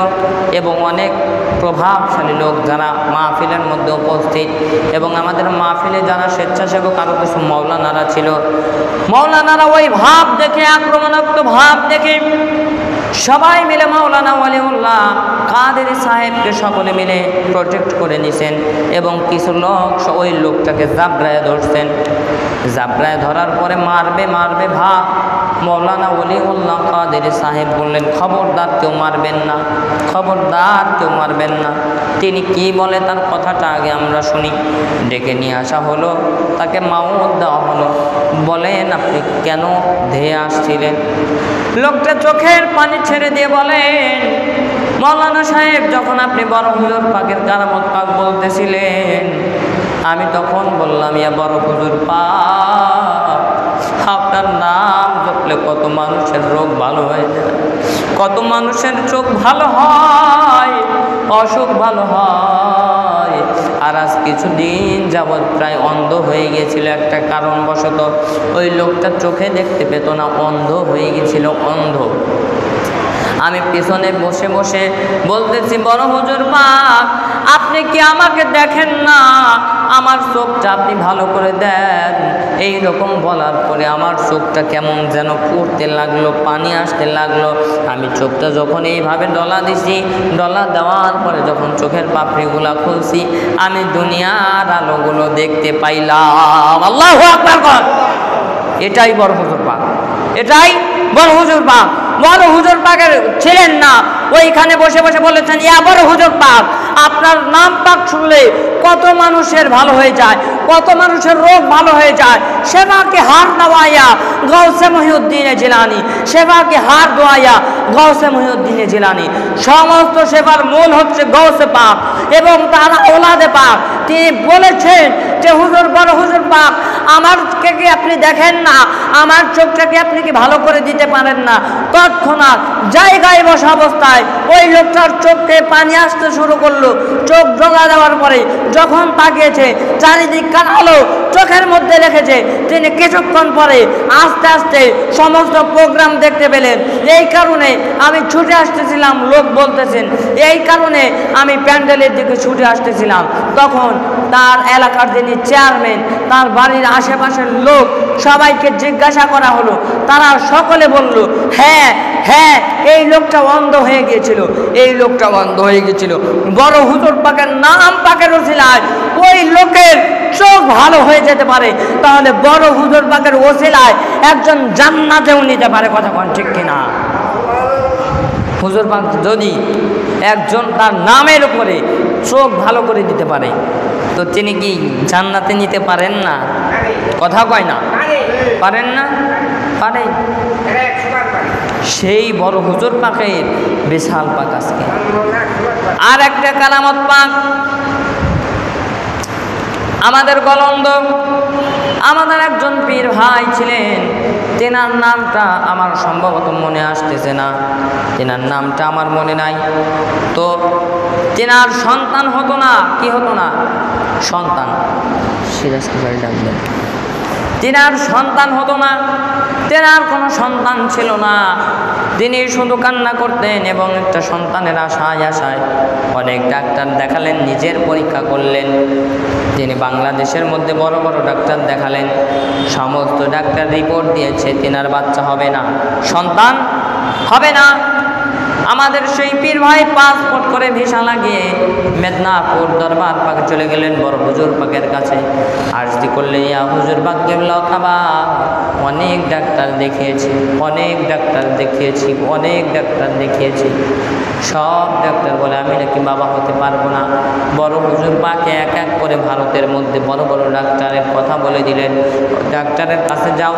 এবং অনেক প্রভাবশালী লোক যারা মাহফিলের মধ্যে উপস্থিত, এবং আমাদের মাহফিলে যারা স্বেচ্ছাসেবক আরও কিছু মৌলানারা ছিল, মৌলানারা ওই ভাব দেখে, আক্রমণাত্মক ভাব দেখে সবাই মিলে মাওলানা ওয়ালিউল্লাহ কাদেরী সাহেবকে সকলে মিলে প্রোটেক্ট করে নিছেন এবং কিছু লোক ওই লোকটাকে জাবরায় ধরছেন। জাবরায় ধরার পরে মারবে মারবে ভাব। মাওলানা ওয়ালিউল্লাহ কাদেরী সাহেব বললেন, খবরদার কেউ মারবেন না, খবরদার কেউ মারবেন না। তিনি কি বলে তার কথাটা আগে আমরা শুনি। ডেকে নিয়ে আসা হলো, তাকে মাউত দেওয়া হলো। বলেন আপনি কেন ধেয়ে আসছিলেন? লোকটা চোখের পানি ছেড়ে দিয়ে বলেন, মাওলানা সাহেব যখন আপনি বড় হুজুর পাকের কারামত পাক বলতেছিলেন, আমি তখন বললাম, ইয়া বড় হুজুর পাক, আপনার নাম জপলে কত মানুষের রোগ ভালো হয়ে যায়, কত মানুষের চোখ ভালো হয়, অসুখ ভালো হয়। আর আজ কিছুদিন যাবৎ প্রায় অন্ধ হয়ে গিয়েছিল একটা কারণবশত। ওই লোকটা চোখে দেখতে পেত না, অন্ধ হয়ে গেছিল, অন্ধ। আমি পিছনে বসে বসে বলতেছি, বড় হুজুর পাক আপনি কি আমাকে দেখেন না? আমার চোখটা আপনি ভালো করে দেন। এই রকম বলার পরে আমার চোখটা কেমন যেন পড়তে লাগলো, পানি আসতে লাগলো। আমি চোখটা যখন এইভাবে ডলা দিছি, ডলা দেওয়ার পরে যখন চোখের পাপড়িগুলা খুলছি, আমি দুনিয়ার আলোগুলো দেখতে পাইলাম। আল্লাহু আকবার। এটাই বড় হুজুর পাক, এটাই বড় হুজুর পাক। বড় হুজুর পাকের ছিলেন না, ওইখানে বসে বসে বলেছেন, ইয়া বড় হুজুর পাক, আপনার নাম পাক শুনলে কত মানুষের ভালো হয়ে যায়, কত মানুষের রোগ ভালো হয়ে যায়। সেবাকে হার দেওয়াইয়া গৌসে মহিউদ্দিনে জিলানী, সেবাকে হার দোয়াইয়া গৌসে মহিউদ্দিনে জিলানী। সমস্ত সেবার মূল হচ্ছে গৌসে পাক এবং তারা ওলাদে পাক। তিনি বলেছেন যে হুজুর, বড় হুজুর পাক, আমারকে কি আপনি দেখেন না? আমার চোখটাকে আপনি কি ভালো করে দিতে পারেন না? তৎক্ষণাৎ জায়গায় বসা অবস্থায় ওই লোকটার চোখে পানি আসতে শুরু করলো। চোখ ঢোকা দেওয়ার পরে যখন তাকিয়েছে, চারিদিক কালো চোখের মধ্যে রেখেছে। তিনি কিছুক্ষণ পরে আস্তে আস্তে সমস্ত প্রোগ্রাম দেখতে পেলেন। এই কারণে আমি ছুটে আসতেছিলাম, লোক বলতেছেন, এই কারণে আমি প্যান্ডেলের দিকে ছুটে আসতেছিলাম। তখন তার এলাকার যিনি চেয়ারম্যান, তার বাড়ির আশেপাশের লোক সবাইকে জিজ্ঞাসা করা হলো। তারা সকলে বলল, হ্যাঁ হ্যাঁ, এই লোকটা অন্ধ হয়ে গিয়েছিল, এই লোকটা অন্ধ হয়ে গিয়েছিল। বড় হুজুর পাকের নাম পাকের ওসিলায় ওই লোকের চোখ ভালো হয়ে যেতে পারে, তাহলে বড় হুজুর পাকের ওসিলায় একজন জান্নাতেও নিতে পারে। কথা কোন ঠিক কিনা? হুজুর পাক যদি একজন তার নামের উপরে চোখ ভালো করে দিতে পারে, তো তিনি কি জান্নাতে নিতে পারেন না? কথা কয় না, পারেন না? পারে। সেই বড় হুজুর পাকের বিশাল পাক আজকে। আর একটা কালামত পাক আমাদের গলন্দ, আমাদের একজন পীর ভাই ছিলেন, তেনার নামটা আমার সম্ভবত মনে আসতেছে না, তেনার নামটা আমার মনে নাই। তো তেনার সন্তান হতো না, কি হতো না? সন্তান। তেনার সন্তান হতো না, তেনার কোনো সন্তান ছিল না। তিনি শুধু কান্না করতেন এবং একটা সন্তানের আশায় আশায় অনেক ডাক্তার দেখালেন, নিজের পরীক্ষা করলেন। তিনি বাংলাদেশের মধ্যে বড় বড় ডাক্তার দেখালেন, সমস্ত ডাক্তার রিপোর্ট দিয়েছে তেনার বাচ্চা হবে না, সন্তান হবে না। আমাদের সেই পীর ভাই পাসপোর্ট করে ভিসা লাগিয়ে মেদিনীপুর দরবার পাকে চলে গেলেন বড় হুজুর পাকের কাছে। আরজি করলেন, ইয়া হুজুর পাক কেবলা খাবা, অনেক ডাক্তার দেখিয়েছি, অনেক ডাক্তার দেখিয়েছি, অনেক ডাক্তার দেখিয়েছি। সব ডাক্তার বলে আমি নাকি বাবা হতে পারবো না। বড় হুজুর পাকে এক এক করে ভারতের মধ্যে বড় বড় ডাক্তারের কথা বলে দিলেন, ডাক্তারের কাছে যাও,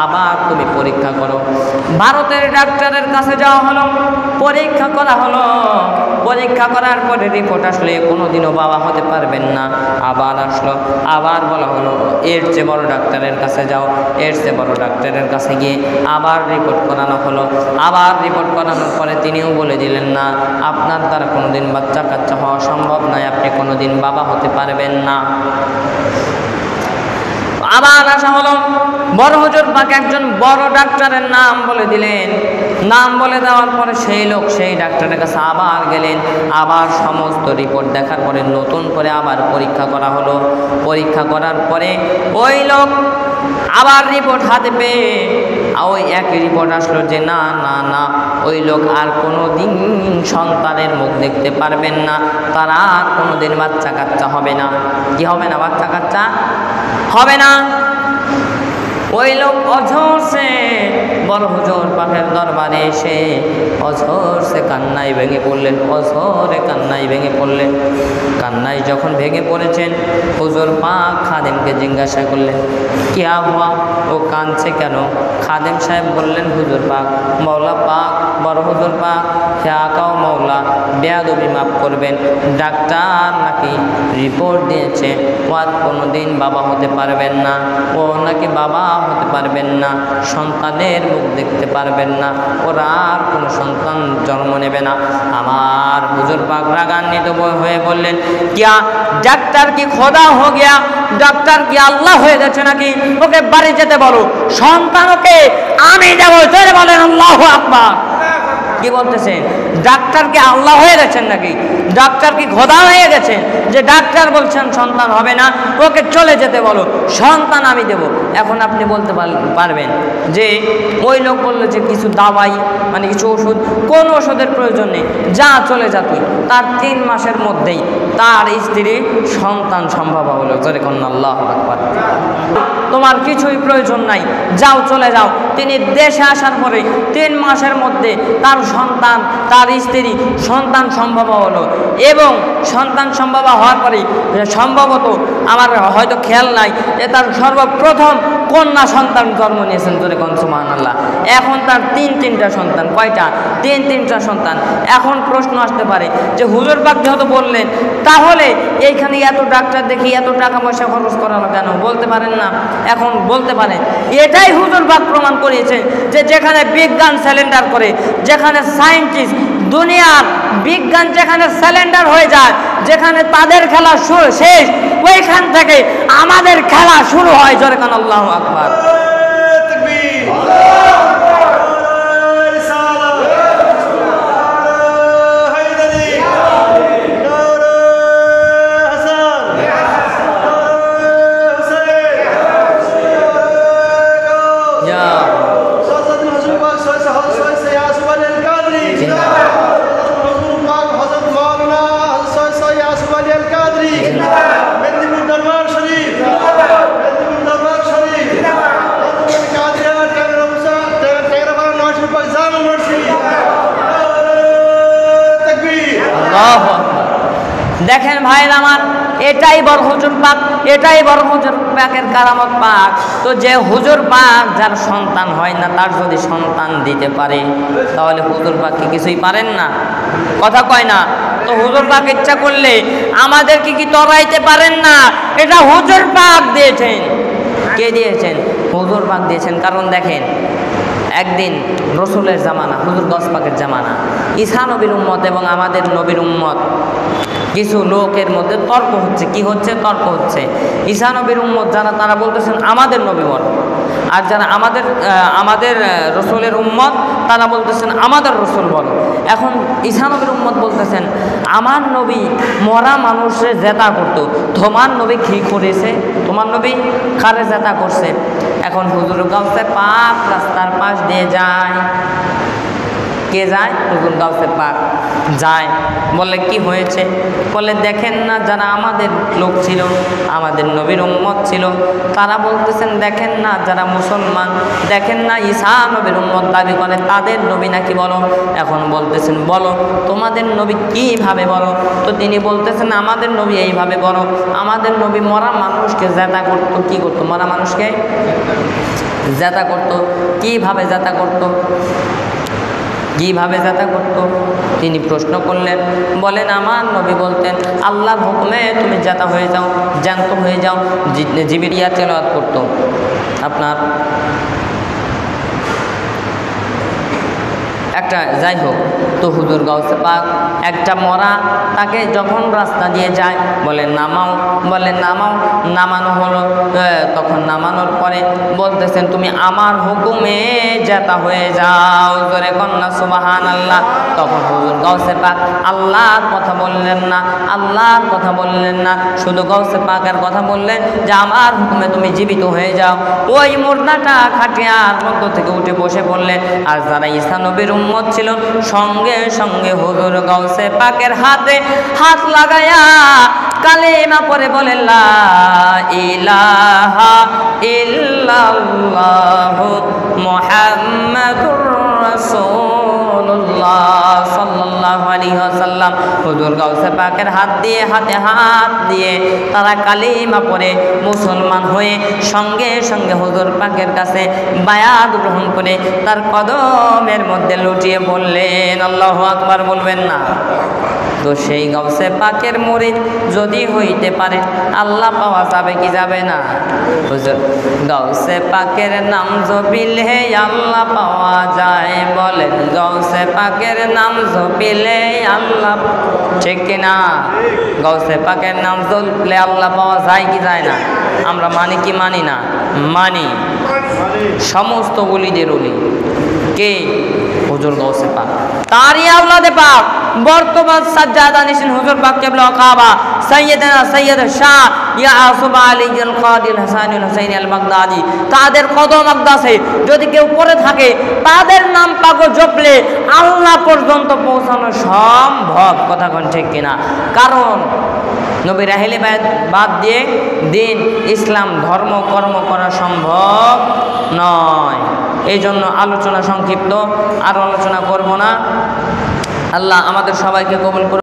আবার তুমি পরীক্ষা করো। ভারতের ডাক্তারের কাছে যাওয়া হলো, পরীক্ষা করা হলো। পরীক্ষা করার পরে রিপোর্ট আসলে কোনোদিনও বাবা হতে পারবেন না। আবার আসলো, আবার বলা হলো এর চেয়ে বড় ডাক্তারের কাছে যাও। এর চেয়ে বড় ডাক্তারের কাছে গিয়ে আবার রিপোর্ট করানো হলো। আবার রিপোর্ট করানোর পরে তিনিও বলে দিলেন, না, আপনার দ্বারা কোনোদিন বাচ্চা কাচ্চা হওয়া সম্ভব নয়, আপনি কোনোদিন বাবা হতে পারবেন না। আবার আসা হলো, বড় হুজুর পাক একজন বড় ডাক্তারের নাম বলে দিলেন। নাম বলে দেওয়ার পরে সেই লোক সেই ডাক্তারের কাছে আবার গেলেন। আবার সমস্ত রিপোর্ট দেখার পরে নতুন করে আবার পরীক্ষা করা হলো। পরীক্ষা করার পরে ওই লোক আবার রিপোর্ট হাতে পেয়ে ওই একই রিপোর্ট আসলো যে না না না, ওই লোক আর কোনো দিন সন্তানের মুখ দেখতে পারবেন না, তার আর কোনো দিন বাচ্চা কাচ্চা হবে না। কি হবে না? বাচ্চা কাচ্চা হবে না। ওই লোক অঝরসে বড় হুজুর পাকের দরবারে এসে অঝরসে কান্নায় ভেঙে পড়লেন। অঝরে কান্নায় ভেঙে পড়লেন। কান্নায় যখন ভেঙে পড়েছেন, হুজুর পাক খাদেমকে জিজ্ঞাসা করলেন, কিয়া হুয়া, ও কাঁদছে কেন? খাদেম সাহেব বললেন, হুজুর পাক, মৌলা পাক, বড় হুজুর পাক, হে আকাও মৌলা, বেয়াদবি মাফ করবেন, ডাক্তার নাকি রিপোর্ট দিয়েছে ও আর কোনো দিন বাবা হতে পারবেন না, ও নাকি বাবা হতে পারবেন না, সন্তানের মুখ দেখতে পারবেন না, ওরা আর কোনো সন্তান জন্ম নেবে না। আমার হুজুর পাক রাগান্বিত হয়ে বললেন, কিয়া ডাক্তার কি খোদা হো গিয়া? ডাক্তার কি আল্লাহ হয়ে গেছে নাকি? ওকে বাড়ি যেতে বলো, সন্তান ওকে আমি দেবো। জোরে বলেন আল্লাহু আকবার। কি বলতেছেন? ডাক্তার কি আল্লাহ হয়ে গেছেন নাকি? ডাক্তার কি খোদা হয়ে গেছেন যে ডাক্তার বলছেন সন্তান হবে না, ওকে চলে যেতে বলো, সন্তান আমি দেব? এখন আপনি বলতে পারবেন যে ওই লোক বললো যে কিছু দাওয়াই মানে কিছু ওষুধ, কোন ওষুধের প্রয়োজন নেই, যা চলে যা তুই। তার 3 মাসের মধ্যেই তার স্ত্রী সন্তান সম্ভব হলো। জোরে কন্যা আল্লাহু আকবার। তোমার কিছুই প্রয়োজন নাই, যাও চলে যাও। তিনি দেশে আসার পরে 3 মাসের মধ্যে তার সন্তান, তার স্ত্রী সন্তান সম্ভব হলো। এবং সন্তান সম্ভব হওয়ার পরে সম্ভবত আমার হয়তো খেয়াল নাই যে তার সর্বপ্রথম কন্যা সন্তান জন্ম নিয়েছেন। জোরে কোন সুবহানাল্লাহ। এখন তার 3টা সন্তান। কয়টা? 3টা সন্তান। এখন প্রশ্ন আসতে পারে যে হুজুর পাক যেহেতু বললেন, তাহলে এইখানে এত ডাক্তার দেখি এত টাকা পয়সা খরচ করানো কেন? বলতে পারেন না? এখন বলতে পারেন, এটাই হুজুর পাক প্রমাণ করিয়েছে যে যেখানে বিজ্ঞান স্যালেন্ডার করে, যেখানে সায়েন্টিস্ট দুনিয়ার বিজ্ঞান যেখানে স্যালেন্ডার হয়ে যায়, যেখানে তাদের খেলা শেষ, ওইখান থেকে আমাদের খেলা শুরু হয়। জোরে কান আল্লাহু আকবার। দেখেন ভাইরা আমার, এটাই বড় হুজুর পাক, এটাই বড় হুজুর পাকের কারামত পাক। তো যে হুজুর পাক যার সন্তান হয় না, তার যদি সন্তান দিতে পারে, তাহলে হুজুর পাক কি কিছুই পারেন না? কথা কয় না? তো হুজুর পাক ইচ্ছা করলে আমাদেরকে কি তরাইতে পারেন না? এটা হুজুর পাক দিয়েছেন। কে দিয়েছেন? হুজুর পাক দিয়েছেন। কারণ দেখেন, একদিন রসুলের জামানা, হুজুর গস পাকের জামানা, ঈসা নবীর উম্মত এবং আমাদের নবীর উম্মত কিছু লোকের মধ্যে তর্ক হচ্ছে। কি হচ্ছে? তর্ক হচ্ছে। ঈসা নবীর উম্মত যারা, তারা বলতেছেন আমাদের নবী বড়, আর যারা আমাদের রসুলের উম্মত, তারা বলতেছেন আমাদের রসুল বড়। এখন ঈসা নবীর উম্মত বলতেছেন আমার নবী মরা মানুষের জেতা করতো, তোমার নবী কি করেছে? তোমার নবী কারে জেতা করছে? এখন হুজুর গাউসে পাক রাস্তার পাশ দিয়ে যায়। কে যায়? হুজুর গাউসে পাক যায়। বলে কি হয়েছে? বলে দেখেন না, যারা আমাদের লোক ছিল, আমাদের নবীর উম্মত ছিল, তারা বলতেছেন দেখেন না, যারা মুসলমান, দেখেন না ঈসা নবীর উম্মত দাবি করে, তাদের নবী নাকি বলো। এখন বলতেছেন বলো তোমাদের নবী কিভাবে বলো? তো তিনি বলতেছেন আমাদের নবী এইভাবে বলো, আমাদের নবী মরা মানুষকে জেতা করতো। কি করতো? মরা মানুষকে জেতা করতো। কিভাবে জেতা করতো? কিভাবে জেতা করত? তিনি প্রশ্ন করলেন, বলেন আমার নবী বলতেন আল্লাহর হুকুমে তুমি জেতা হয়ে যাও, জ্যান্ত হয়ে যাও। জিবরিয়া তেলাওয়াত করত। আপনার একটা যাই হোক, তো হুজুর গাউসে পাক একটা মরা তাকে যখন রাস্তা দিয়ে যায় বলে নামাও, বলে নামাও, নামানো হলো। তখন নামানোর পরে বলতেছেন তুমি আমার হুকুমে জেতা হয়ে যাও, জোরে কন্যা সুবহানাল্লাহ। তখন হুজুর গাউসে পাক আল্লাহর কথা বললেন না, আল্লাহর কথা বললেন না, শুধু গাউসে পাকের কথা বললেন যে আমার হুকুমে তুমি জীবিত হয়ে যাও। ওই মুর্দাটা খাটিয়ার মধ্য থেকে উঠে বসে পড়লেন। আর যারা ঈসা নবীর উম্মত ছিল সঙ্গে সঙ্গে হুজুর গাউসে পাকের হাতে হাত লাগায়া কালেমা পড়ে বলে লা ইলাহা ইল্লাল্লাহু মুহাম্মাদুর রাসূলুল্লাহ সাল্লাল্লাহু আলাইহি ওয়াসাল্লাম। হুজুর গাউসে পাকের হাত দিয়ে হাতে হাত দিয়ে তারা কালিমা পড়ে মুসলমান হয়ে সঙ্গে সঙ্গে হুজুর পাকের কাছে বায়াত গ্রহণ করে তার কদমের মধ্যে লুটিয়ে বললেন আল্লাহু আকবার, বলবেন না? তো সেই গাউসে পাকের মুরিদ যদি হইতে পারে আল্লাহ পাওয়া যাবে কি যাবে না? হুজুর গাউসে পাকের নাম জপিলে আল্লাহ পাওয়া যায়, বলেন গাউসে পাকের নাম জপিলে আল্লাহ, ঠিক কিনা? গাউসে পাকের নাম জপলে আল্লাহ পাওয়া যায় কি যায় না? আমরা মানি কি মানি না? মানি। সমস্ত ওলিদের ওলি কে? হুজুর গাউসে পাক, তারই আওলাদে পাক। বর্তমান সাজ্জাদা নিশিন হুজুর পাক কিবলা কাবা সাইয়্যিদানা সাইয়্যিদ শাহ ইয়াসুব আলী আল কাদির হাসান আল হুসাইন আল বাগদাদি, তাদের কদম আকদাসে যদি কেউ পড়ে থাকে তাদের নাম পাক জপলে আল্লাহ পর্যন্ত পৌঁছানো সম্ভব। কথা কোন ঠিক কিনা? কারণ নবীর আহলে বায়াত বাদ দিয়ে দিন ইসলাম ধর্ম কর্ম করা সম্ভব নয়। এই জন্য আলোচনা সংক্ষিপ্ত, আর আলোচনা করব না। আল্লাহ আমাদের সবাইকে কবুল করুন।